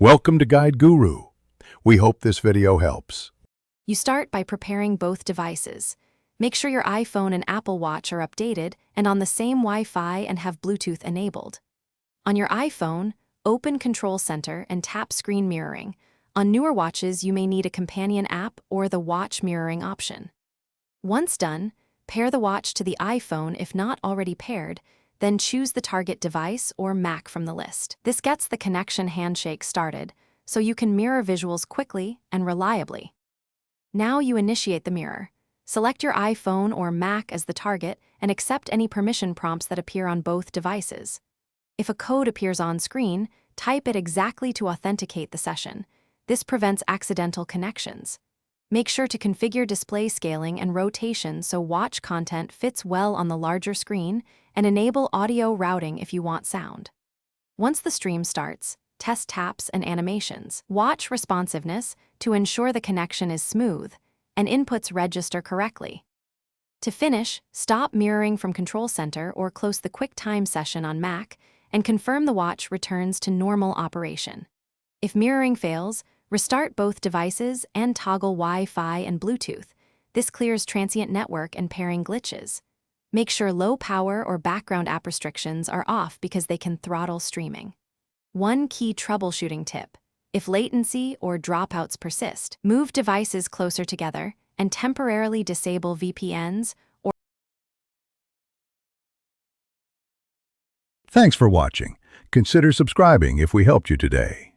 Welcome to Guide Guru. We hope this video helps. You start by preparing both devices. Make sure your iPhone and Apple Watch are updated and on the same Wi-Fi and have Bluetooth enabled. On your iPhone, open Control Center and tap Screen Mirroring. On newer watches, you may need a companion app or the watch mirroring option. Once done, pair the watch to the iPhone if not already paired, then choose the target device or Mac from the list. This gets the connection handshake started, so you can mirror visuals quickly and reliably. Now you initiate the mirror. Select your iPhone or Mac as the target and accept any permission prompts that appear on both devices. If a code appears on screen, type it exactly to authenticate the session. This prevents accidental connections. Make sure to configure display scaling and rotation so watch content fits well on the larger screen, and enable audio routing if you want sound. Once the stream starts, test taps and animations. Watch responsiveness to ensure the connection is smooth and inputs register correctly. To finish, stop mirroring from Control Center or close the QuickTime session on Mac and confirm the watch returns to normal operation. If mirroring fails, restart both devices and toggle Wi-Fi and Bluetooth. This clears transient network and pairing glitches. Make sure low power or background app restrictions are off because they can throttle streaming. One key troubleshooting tip: if latency or dropouts persist, move devices closer together and temporarily disable VPNs or. Thanks for watching. Consider subscribing if we helped you today.